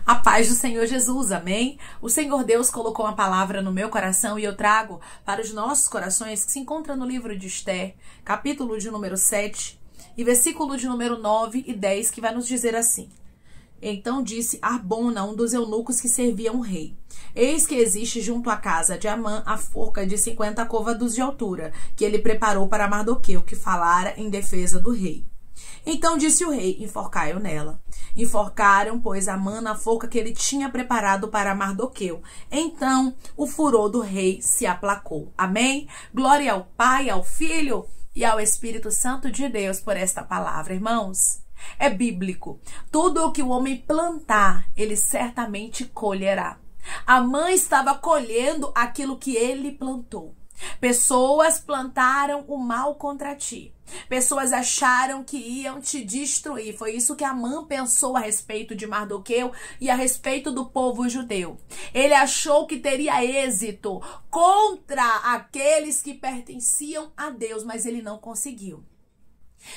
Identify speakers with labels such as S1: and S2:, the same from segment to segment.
S1: A paz do Senhor Jesus, amém? O Senhor Deus colocou uma palavra no meu coração e eu trago para os nossos corações, que se encontra no livro de Esther, capítulo de número 7 e versículo de número 9 e 10, que vai nos dizer assim: Então disse Arbona, um dos eunucos que servia um rei: Eis que existe junto à casa de Amã a forca de 50 côvados de altura, que ele preparou para Mardoqueu, que falara em defesa do rei. Então disse o rei: Enforcai-o nela. Enforcaram, pois, Amã na forca que ele tinha preparado para Mardoqueu. Então o furor do rei se aplacou. Amém? Glória ao Pai, ao Filho e ao Espírito Santo de Deus por esta palavra, irmãos. É bíblico. Tudo o que o homem plantar, ele certamente colherá. Amã estava colhendo aquilo que ele plantou. Pessoas plantaram o mal contra ti. Pessoas acharam que iam te destruir. Foi isso que Amã pensou a respeito de Mardoqueu e a respeito do povo judeu. Ele achou que teria êxito contra aqueles que pertenciam a Deus, mas ele não conseguiu.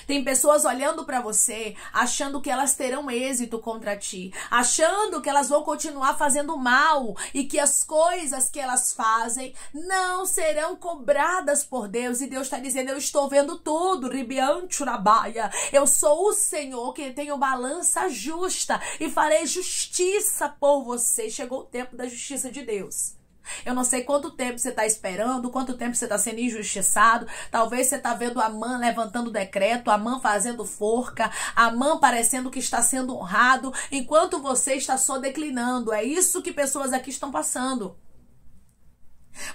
S1: Tem pessoas olhando para você, achando que elas terão êxito contra ti, achando que elas vão continuar fazendo mal e que as coisas que elas fazem não serão cobradas por Deus. E Deus está dizendo: eu estou vendo tudo, Ribianchurabaia. Eu sou o Senhor que tenho balança justa e farei justiça por você. Chegou o tempo da justiça de Deus. Eu não sei quanto tempo você está esperando, quanto tempo você está sendo injustiçado. Talvez você está vendo Amã levantando decreto, Amã fazendo forca, Amã parecendo que está sendo honrado, enquanto você está só declinando. É isso que pessoas aqui estão passando.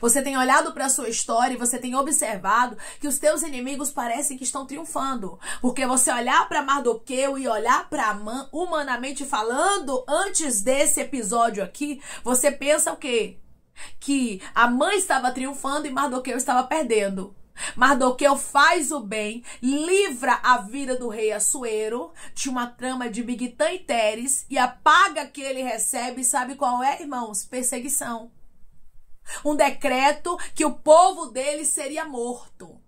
S1: Você tem olhado para a sua história e você tem observado que os teus inimigos parecem que estão triunfando. Porque você olhar para Mardoqueu e olhar para Amã, humanamente falando, antes desse episódio aqui, você pensa o quê? Que Amã estava triunfando e Mardoqueu estava perdendo. Mardoqueu faz o bem, livra a vida do rei Assuero de uma trama de Bigtã e Teres, e a paga que ele recebe, sabe qual é, irmãos? Perseguição. Um decreto que o povo dele seria morto.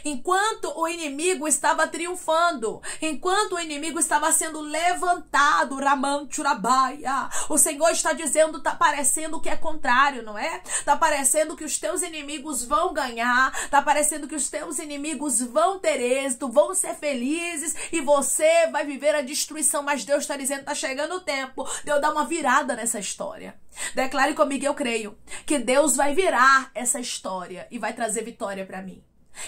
S1: Enquanto o inimigo estava triunfando, enquanto o inimigo estava sendo levantado, Ramanchurabaia, o Senhor está dizendo: está parecendo que é contrário, não é? Está parecendo que os teus inimigos vão ganhar, está parecendo que os teus inimigos vão ter êxito, vão ser felizes e você vai viver a destruição. Mas Deus está dizendo: está chegando o tempo de eu dar uma virada nessa história. Declare comigo: eu creio que Deus vai virar essa história e vai trazer vitória para mim.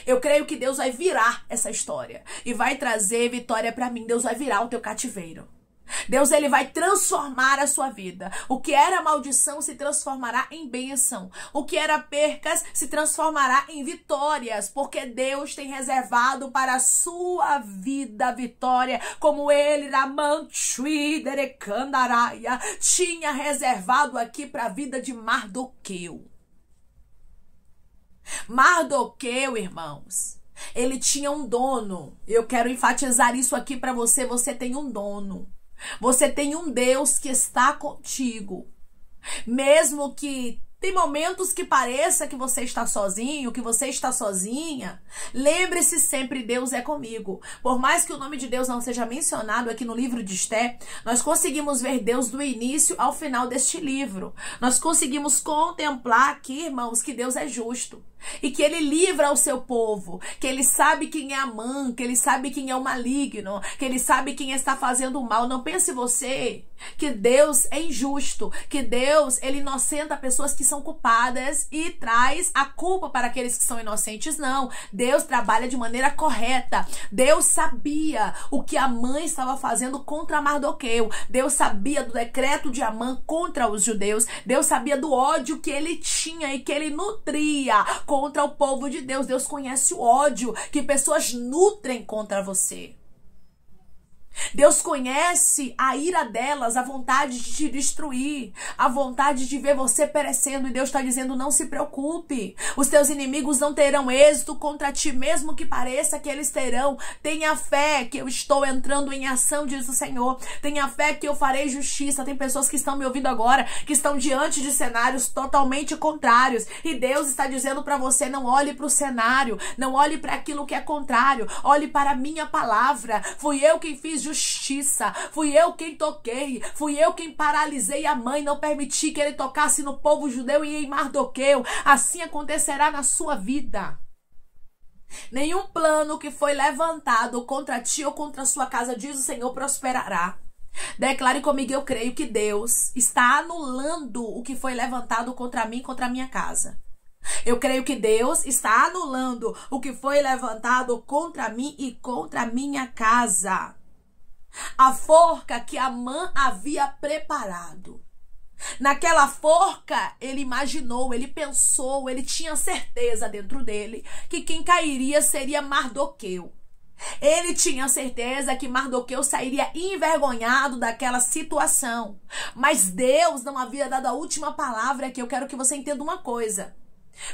S1: Eu creio que Deus vai virar essa história e vai trazer vitória para mim. Deus vai virar o teu cativeiro. Deus, ele vai transformar a sua vida. O que era maldição se transformará em bênção. O que era percas se transformará em vitórias, porque Deus tem reservado para a sua vida vitória, como ele, Ramanchuiderecandaraia, tinha reservado aqui para a vida de Mardoqueu. Mardoqueu, irmãos, ele tinha um dono. Eu quero enfatizar isso aqui para você. Você tem um dono. Você tem um Deus que está contigo. Mesmo que tem momentos que pareça que você está sozinho, que você está sozinha, lembre-se sempre: Deus é comigo. Por mais que o nome de Deus não seja mencionado aqui no livro de Esther, nós conseguimos ver Deus do início ao final deste livro. Nós conseguimos contemplar aqui, irmãos, que Deus é justo e que ele livra o seu povo, que ele sabe quem é Amã, que ele sabe quem é o maligno, que ele sabe quem está fazendo o mal. Não pense você que Deus é injusto, que Deus, ele inocenta pessoas que são culpadas e traz a culpa para aqueles que são inocentes. Não, Deus trabalha de maneira correta. Deus sabia o que Amã estava fazendo contra Mardoqueu. Deus sabia do decreto de Amã contra os judeus. Deus sabia do ódio que ele tinha e que ele nutria contra o povo de Deus. Deus conhece o ódio que pessoas nutrem contra você. Deus conhece a ira delas, a vontade de te destruir, a vontade de ver você perecendo. E Deus está dizendo: não se preocupe, os teus inimigos não terão êxito contra ti, mesmo que pareça que eles terão. Tenha fé que eu estou entrando em ação, diz o Senhor. Tenha fé que eu farei justiça. Tem pessoas que estão me ouvindo agora, que estão diante de cenários totalmente contrários, e Deus está dizendo para você: não olhe para o cenário, não olhe para aquilo que é contrário, olhe para a minha palavra. Fui eu quem fiz justiça, fui eu quem toquei, fui eu quem paralisei a mãe, não permiti que ele tocasse no povo judeu e em Mardoqueu. Assim acontecerá na sua vida. Nenhum plano que foi levantado contra ti ou contra a sua casa, diz o Senhor, prosperará. Declare comigo, eu creio que Deus está anulando o que foi levantado contra mim, contra a minha casa. Eu creio que Deus está anulando o que foi levantado contra mim e contra a minha casa. A forca que Amã havia preparado. Naquela forca, ele imaginou, ele pensou, ele tinha certeza dentro dele que quem cairia seria Mardoqueu. Ele tinha certeza que Mardoqueu sairia envergonhado daquela situação. Mas Deus não havia dado a última palavra aqui. Eu quero que você entenda uma coisa.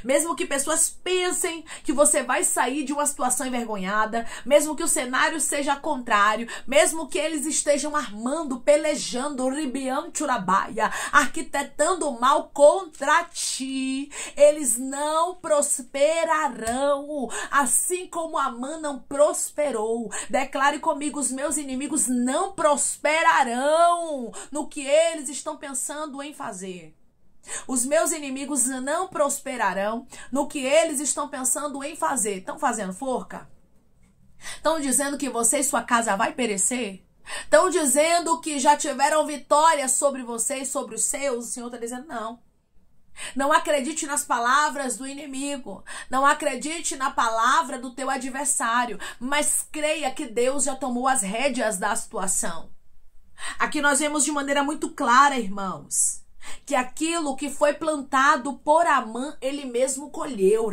S1: Mesmo que pessoas pensem que você vai sair de uma situação envergonhada, mesmo que o cenário seja contrário, mesmo que eles estejam armando, pelejando, ribião churabaia, arquitetando mal contra ti, eles não prosperarão, assim como Amã não prosperou. Declare comigo, os meus inimigos não prosperarão no que eles estão pensando em fazer. Os meus inimigos não prosperarão no que eles estão pensando em fazer. Estão fazendo forca? Estão dizendo que você e sua casa vai perecer? Estão dizendo que já tiveram vitória sobre você e sobre os seus? O Senhor está dizendo não. Não acredite nas palavras do inimigo. Não acredite na palavra do teu adversário. Mas creia que Deus já tomou as rédeas da situação. Aqui nós vemos de maneira muito clara, irmãos, que aquilo que foi plantado por Amã, ele mesmo colheu.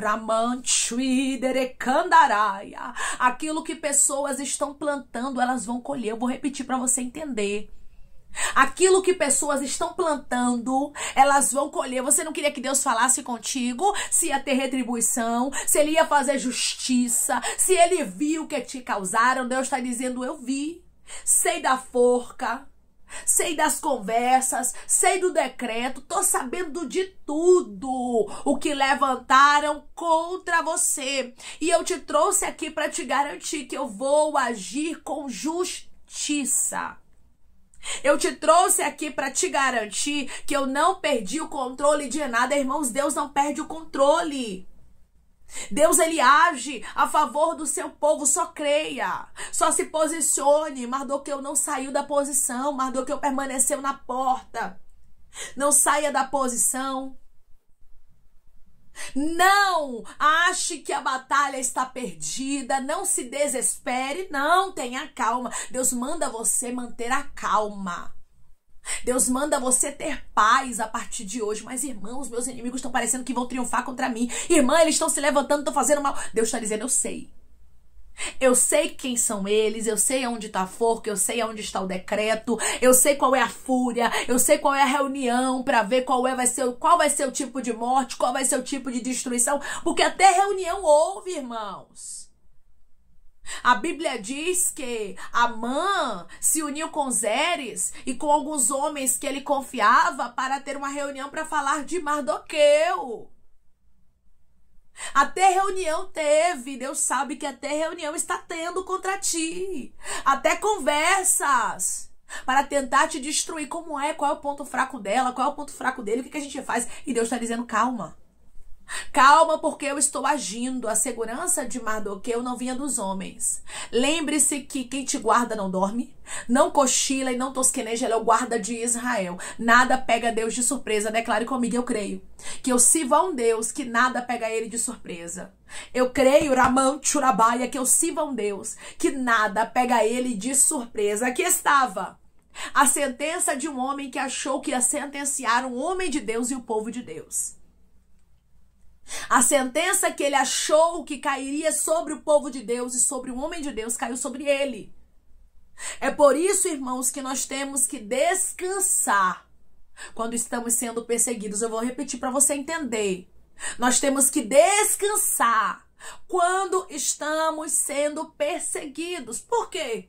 S1: Aquilo que pessoas estão plantando, elas vão colher. Eu vou repetir para você entender. Aquilo que pessoas estão plantando, elas vão colher. Você não queria que Deus falasse contigo? Se ia ter retribuição, se ele ia fazer justiça, se ele viu o que te causaram. Deus está dizendo, eu vi. Sei da forca, sei das conversas, sei do decreto, tô sabendo de tudo o que levantaram contra você. E eu te trouxe aqui para te garantir que eu vou agir com justiça. Eu te trouxe aqui para te garantir que eu não perdi o controle de nada. Irmãos, Deus não perde o controle. Deus, ele age a favor do seu povo, só creia, só se posicione. Mardoqueu não saiu da posição, Mardoqueu permaneceu na porta. Não saia da posição. Não ache que a batalha está perdida, não se desespere, não, tenha calma. Deus manda você manter a calma. Deus manda você ter paz a partir de hoje. Mas, irmãos, meus inimigos estão parecendo que vão triunfar contra mim. Irmã, eles estão se levantando, estão fazendo mal. Deus está dizendo, eu sei. Eu sei quem são eles, eu sei onde está a forca, eu sei onde está o decreto, eu sei qual é a fúria, eu sei qual é a reunião para ver qual vai ser o tipo de morte, qual vai ser o tipo de destruição. Porque até reunião houve, irmãos. A Bíblia diz que Amã se uniu com Zeres e com alguns homens que ele confiava para ter uma reunião para falar de Mardoqueu. Até reunião teve, Deus sabe que até reunião está tendo contra ti. Até conversas para tentar te destruir. Como é? Qual é o ponto fraco dela? Qual é o ponto fraco dele? O que a gente faz? E Deus está dizendo, calma. Calma, porque eu estou agindo. A segurança de Mardoqueu não vinha dos homens. Lembre-se que quem te guarda não dorme, não cochila e não tosqueneja. Ele é o guarda de Israel. Nada pega Deus de surpresa. Declare comigo, eu creio que eu sirvo a um Deus que nada pega ele de surpresa. Eu creio, Ramão Churabaia, que eu sirvo a um Deus que nada pega ele de surpresa. Aqui estava a sentença de um homem que achou que ia sentenciar um homem de Deus e o povo de Deus. A sentença que ele achou que cairia sobre o povo de Deus e sobre o homem de Deus caiu sobre ele. É por isso, irmãos, que nós temos que descansar quando estamos sendo perseguidos. Eu vou repetir para você entender. Nós temos que descansar quando estamos sendo perseguidos. Por quê?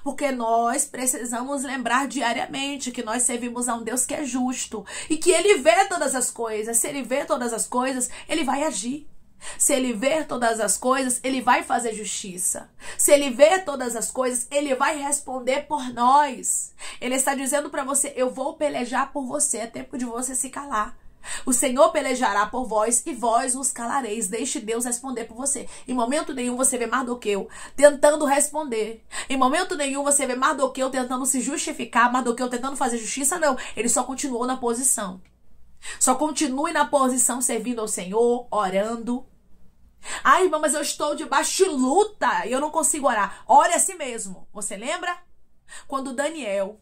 S1: Porque nós precisamos lembrar diariamente que nós servimos a um Deus que é justo e que ele vê todas as coisas. Se ele vê todas as coisas, ele vai agir. Se ele ver todas as coisas, ele vai fazer justiça. Se ele ver todas as coisas, ele vai responder por nós. Ele está dizendo para você, eu vou pelejar por você, é tempo de você se calar. O Senhor pelejará por vós e vós os calareis. Deixe Deus responder por você. Em momento nenhum você vê Mardoqueu tentando responder. Em momento nenhum você vê Mardoqueu tentando se justificar, Mardoqueu tentando fazer justiça. Não, ele só continuou na posição. Só continue na posição servindo ao Senhor, orando. Ai, irmã, mas eu estou debaixo de luta e eu não consigo orar. Ore a si mesmo. Você lembra? Quando Daniel,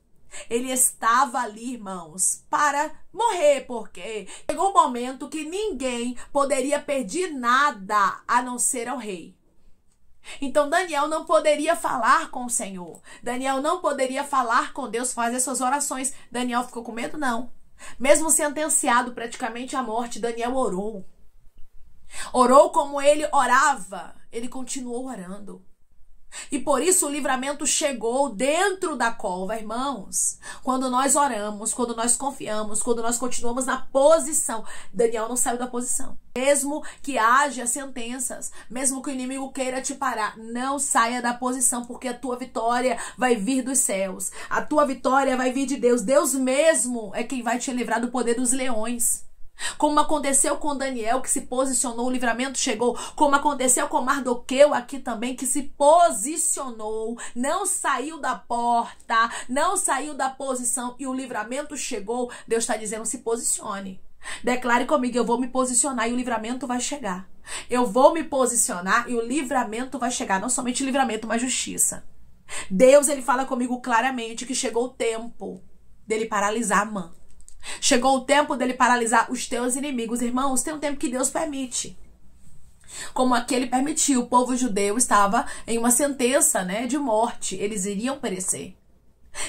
S1: ele estava ali, irmãos, para morrer, porque chegou um momento que ninguém poderia pedir nada a não ser ao rei. Então Daniel não poderia falar com o Senhor. Daniel não poderia falar com Deus, fazer suas orações. Daniel ficou com medo? Não. Mesmo sentenciado praticamente à morte, Daniel orou. Orou como ele orava. Ele continuou orando. E por isso o livramento chegou dentro da cova, irmãos. Quando nós oramos, quando nós confiamos, quando nós continuamos na posição. Daniel não saiu da posição. Mesmo que haja sentenças, mesmo que o inimigo queira te parar, não saia da posição, porque a tua vitória vai vir dos céus. A tua vitória vai vir de Deus. Deus mesmo é quem vai te livrar do poder dos leões. Como aconteceu com Daniel, que se posicionou, o livramento chegou. Como aconteceu com Mardoqueu aqui também, que se posicionou, não saiu da porta, não saiu da posição e o livramento chegou. Deus está dizendo, se posicione. Declare comigo, eu vou me posicionar e o livramento vai chegar. Eu vou me posicionar e o livramento vai chegar. Não somente livramento, mas justiça. Deus, ele fala comigo claramente que chegou o tempo dele paralisar Amã. Chegou o tempo dele paralisar os teus inimigos. Irmãos, tem um tempo que Deus permite. Como aquele permitiu, o povo judeu estava em uma sentença, de morte. Eles iriam perecer.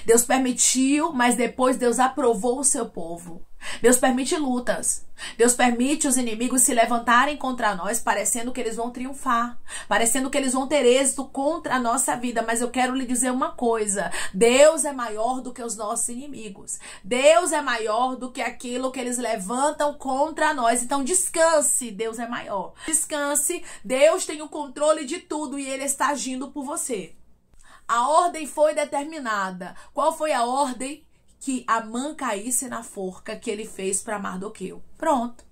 S1: Deus permitiu, mas depois Deus aprovou o seu povo. Deus permite lutas. Deus permite os inimigos se levantarem contra nós, parecendo que eles vão triunfar, parecendo que eles vão ter êxito contra a nossa vida. Mas eu quero lhe dizer uma coisa: Deus é maior do que os nossos inimigos. Deus é maior do que aquilo que eles levantam contra nós. Então descanse, Deus é maior. Descanse, Deus tem o controle de tudo e Ele está agindo por você. A ordem foi determinada. Qual foi a ordem? Que Amã caísse na forca que ele fez para Mardoqueu. Pronto.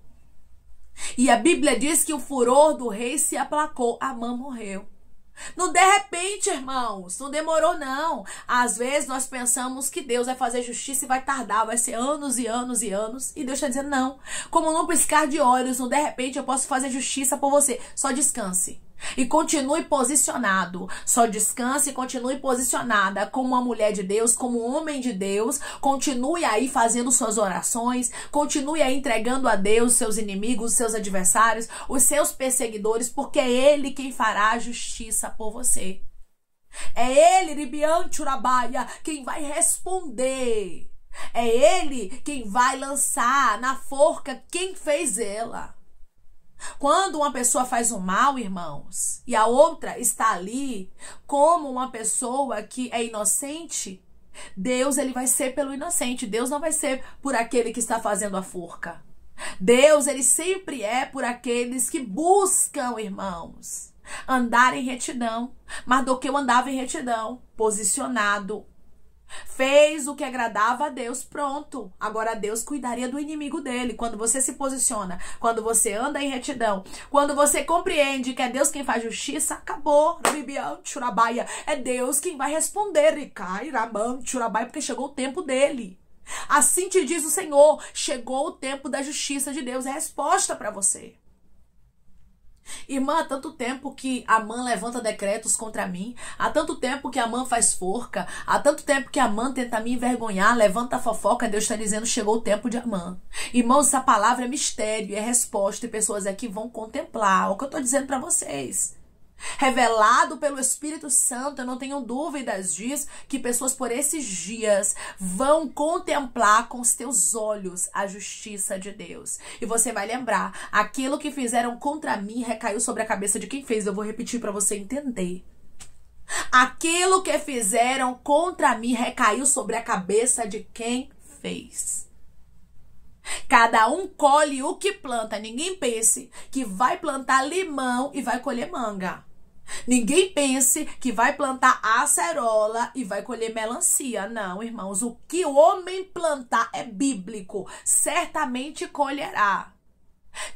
S1: E a Bíblia diz que o furor do rei se aplacou. Amã morreu. Não de repente, irmãos. Não demorou, não. Às vezes nós pensamos que Deus vai fazer justiça e vai tardar. Vai ser anos e anos e anos. E Deus está dizendo, não. Como num piscar de olhos, não de repente eu posso fazer justiça por você. Só descanse. E continue posicionado. Só descanse e continue posicionada como uma mulher de Deus, como um homem de Deus. Continue aí fazendo suas orações. Continue aí entregando a Deus os seus inimigos, os seus adversários, os seus perseguidores, porque é Ele quem fará a justiça por você. É Ele, Ribiante Urabaia, quem vai responder. É Ele quem vai lançar na forca quem fez ela. Quando uma pessoa faz o mal, irmãos, e a outra está ali como uma pessoa que é inocente, Deus, ele vai ser pelo inocente. Deus não vai ser por aquele que está fazendo a forca. Deus, ele sempre é por aqueles que buscam, irmãos, andar em retidão. Mardoqueu andava em retidão, posicionado. Fez o que agradava a Deus, pronto. Agora Deus cuidaria do inimigo dele. Quando você se posiciona, quando você anda em retidão, quando você compreende que é Deus quem faz justiça, acabou. É Deus quem vai responder. Porque chegou o tempo dele. Assim te diz o Senhor, chegou o tempo da justiça de Deus. É a resposta para você. Irmã, há tanto tempo que Amã levanta decretos contra mim, há tanto tempo que Amã faz forca, há tanto tempo que Amã tenta me envergonhar, levanta a fofoca. Deus está dizendo, chegou o tempo de Amã. Irmãos, essa palavra é mistério, é resposta, e pessoas aqui vão contemplar o que eu estou dizendo para vocês. Revelado pelo Espírito Santo, eu não tenho dúvidas disso, que pessoas por esses dias vão contemplar com os teus olhos a justiça de Deus. E você vai lembrar, aquilo que fizeram contra mim recaiu sobre a cabeça de quem fez. Eu vou repetir para você entender. Aquilo que fizeram contra mim recaiu sobre a cabeça de quem fez. Cada um colhe o que planta. Ninguém pense que vai plantar limão e vai colher manga. Ninguém pense que vai plantar acerola e vai colher melancia. Não, irmãos. O que o homem plantar é bíblico. Certamente colherá.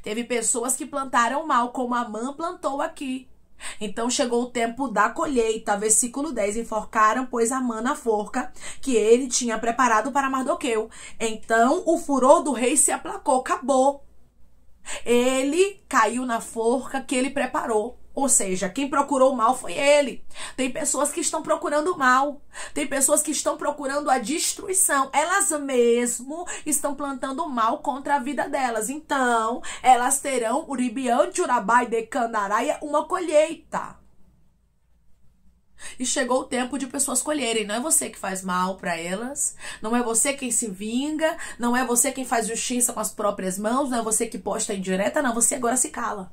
S1: Teve pessoas que plantaram mal, como Amã plantou aqui. Então chegou o tempo da colheita. Versículo 10. Enforcaram, pois, Amã na forca que ele tinha preparado para Mardoqueu. Então o furor do rei se aplacou. Acabou. Ele caiu na forca que ele preparou. Ou seja, quem procurou o mal foi ele. Tem pessoas que estão procurando o mal. Tem pessoas que estão procurando a destruição. Elas mesmo estão plantando o mal contra a vida delas. Então, elas terão, uribiante, urabai, decandaraia, uma colheita. E chegou o tempo de pessoas colherem. Não é você que faz mal para elas. Não é você quem se vinga. Não é você quem faz justiça com as próprias mãos. Não é você que posta indireta. Não, você agora se cala.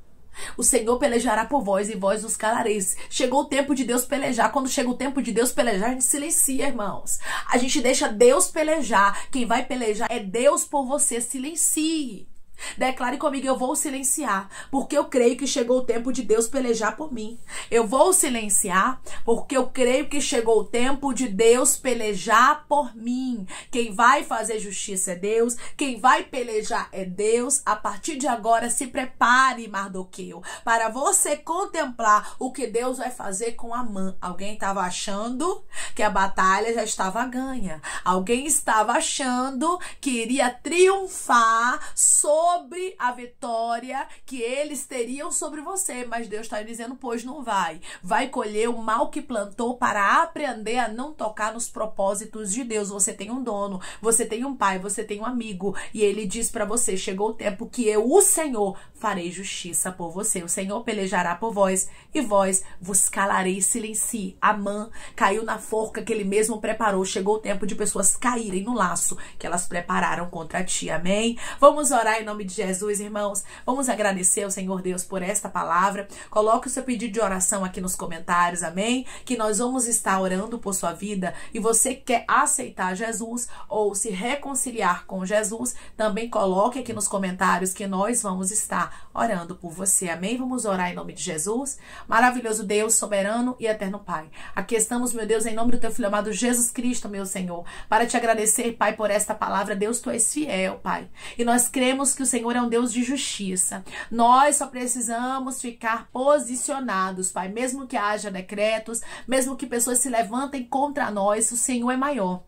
S1: O Senhor pelejará por vós e vós os calareis. Chegou o tempo de Deus pelejar. Quando chega o tempo de Deus pelejar, a gente silencia, irmãos. A gente deixa Deus pelejar. Quem vai pelejar é Deus por você. Silencie. Declare comigo: eu vou silenciar, porque eu creio que chegou o tempo de Deus pelejar por mim. Eu vou silenciar, porque eu creio que chegou o tempo de Deus pelejar por mim. Quem vai fazer justiça é Deus, quem vai pelejar é Deus. A partir de agora, se prepare, Mardoqueu, para você contemplar o que Deus vai fazer com Amã. Alguém estava achando que a batalha já estava ganha. Alguém estava achando que iria triunfar sobre a vitória que eles teriam sobre você, mas Deus está dizendo: pois não vai. Vai colher o mal que plantou para aprender a não tocar nos propósitos de Deus. Você tem um dono, você tem um pai, você tem um amigo, e ele diz para você: chegou o tempo que eu, o Senhor, farei justiça por você. O Senhor pelejará por vós e vós vos calareis. Silencie. Amã caiu na forca que ele mesmo preparou. Chegou o tempo de pessoas caírem no laço que elas prepararam contra ti. Amém? Vamos orar em nome de Jesus, irmãos. Vamos agradecer ao Senhor Deus por esta palavra. Coloque o seu pedido de oração aqui nos comentários, amém? Que nós vamos estar orando por sua vida. E você quer aceitar Jesus ou se reconciliar com Jesus, também coloque aqui nos comentários que nós vamos estar orando por você, amém? Vamos orar em nome de Jesus. Maravilhoso Deus, soberano e eterno Pai. Aqui estamos, meu Deus, em nome do teu Filho amado Jesus Cristo, meu Senhor, para te agradecer, Pai, por esta palavra. Deus, tu és fiel, Pai. E nós cremos que o Senhor é um Deus de justiça. Nós só precisamos ficar posicionados, Pai. Mesmo que haja decretos, mesmo que pessoas se levantem contra nós, o Senhor é maior.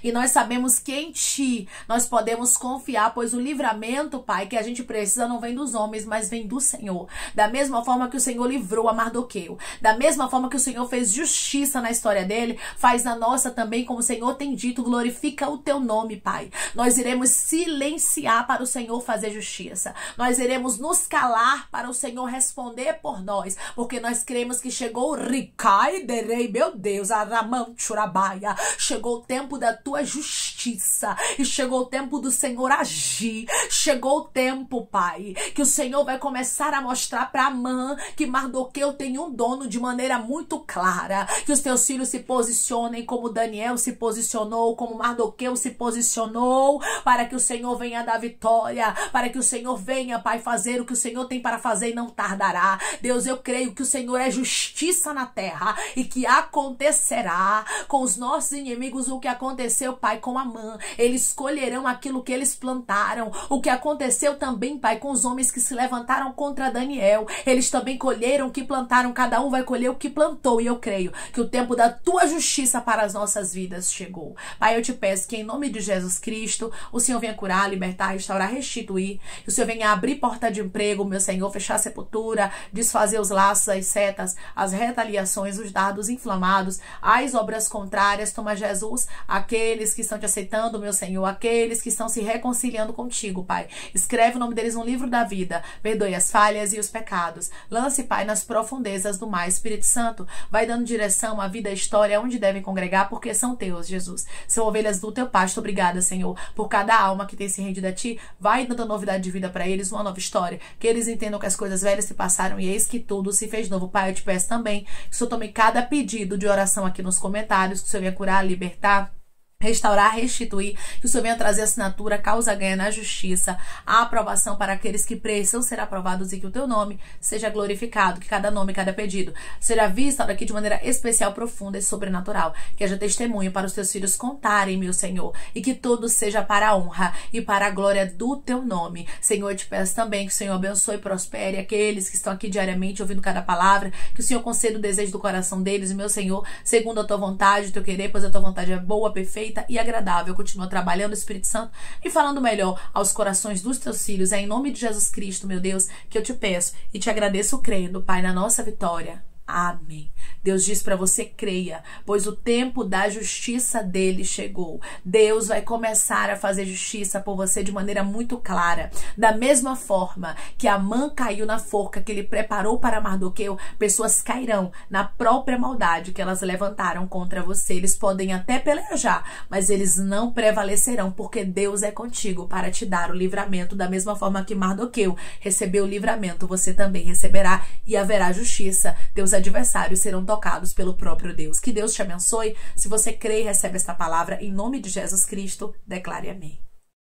S1: E nós sabemos que em ti nós podemos confiar, pois o livramento, Pai, que a gente precisa não vem dos homens, mas vem do Senhor. Da mesma forma que o Senhor livrou a Mardoqueu, da mesma forma que o Senhor fez justiça na história dele, faz na nossa também, como o Senhor tem dito. Glorifica o teu nome, Pai. Nós iremos silenciar para o Senhor fazer justiça. Nós iremos nos calar para o Senhor responder por nós, porque nós cremos que chegou o Ricai derei, meu Deus, Aramam Churabaia. Chegou o tempo da tua justiça e chegou o tempo do Senhor agir. Chegou o tempo, Pai, que o Senhor vai começar a mostrar para Amã que Mardoqueu tem um dono de maneira muito clara. Que os teus filhos se posicionem como Daniel se posicionou, como Mardoqueu se posicionou, para que o Senhor venha dar vitória, para que o Senhor venha, Pai, fazer o que o Senhor tem para fazer e não tardará. Deus, eu creio que o Senhor é justiça na terra e que acontecerá com os nossos inimigos o que aconteceu, Pai, com Amã. Eles colherão aquilo que eles plantaram. O que aconteceu também, Pai, com os homens que se levantaram contra Daniel. Eles também colheram o que plantaram. Cada um vai colher o que plantou. E eu creio que o tempo da tua justiça para as nossas vidas chegou. Pai, eu te peço que em nome de Jesus Cristo, o Senhor venha curar, libertar, restaurar, restituir. Que o Senhor venha abrir porta de emprego, meu Senhor, fechar a sepultura, desfazer os laços, as setas, as retaliações, os dardos inflamados, as obras contrárias. Toma, Jesus, aqueles que estão te aceitando, meu Senhor, aqueles que estão se reconciliando contigo, Pai. Escreve o nome deles no livro da vida. Perdoe as falhas e os pecados. Lance, Pai, nas profundezas do mar. Espírito Santo, vai dando direção à vida, à história, onde devem congregar, porque são teus, Jesus. São ovelhas do teu pasto. Obrigada, Senhor, por cada alma que tem se rendido a ti. Vai dando novidade de vida para eles, uma nova história. Que eles entendam que as coisas velhas se passaram e eis que tudo se fez novo. Pai, eu te peço também que o Senhor tome cada pedido de oração aqui nos comentários, que o Senhor venha curar, libertar, restaurar, restituir, que o Senhor venha trazer assinatura, causa ganha na justiça, a aprovação para aqueles que precisam ser aprovados e que o teu nome seja glorificado, que cada nome, cada pedido seja visto daqui de maneira especial, profunda e sobrenatural, que haja testemunho para os teus filhos contarem, meu Senhor, e que tudo seja para a honra e para a glória do teu nome. Senhor, eu te peço também que o Senhor abençoe e prospere aqueles que estão aqui diariamente ouvindo cada palavra, que o Senhor conceda o desejo do coração deles, meu Senhor, segundo a tua vontade, o teu querer, pois a tua vontade é boa, perfeita e agradável. Continua trabalhando, Espírito Santo, e falando melhor aos corações dos teus filhos. É em nome de Jesus Cristo, meu Deus, que eu te peço e te agradeço crendo, Pai, na nossa vitória. Amém. Deus diz para você: creia, pois o tempo da justiça dele chegou. Deus vai começar a fazer justiça por você de maneira muito clara. Da mesma forma que Amã caiu na forca que ele preparou para Mardoqueu, pessoas cairão na própria maldade que elas levantaram contra você. Eles podem até pelejar, mas eles não prevalecerão, porque Deus é contigo para te dar o livramento. Da mesma forma que Mardoqueu recebeu o livramento, você também receberá, e haverá justiça. Teus adversários serão tocados pelo próprio Deus. Que Deus te abençoe. Se você crê e recebe esta palavra, em nome de Jesus Cristo, declare amém.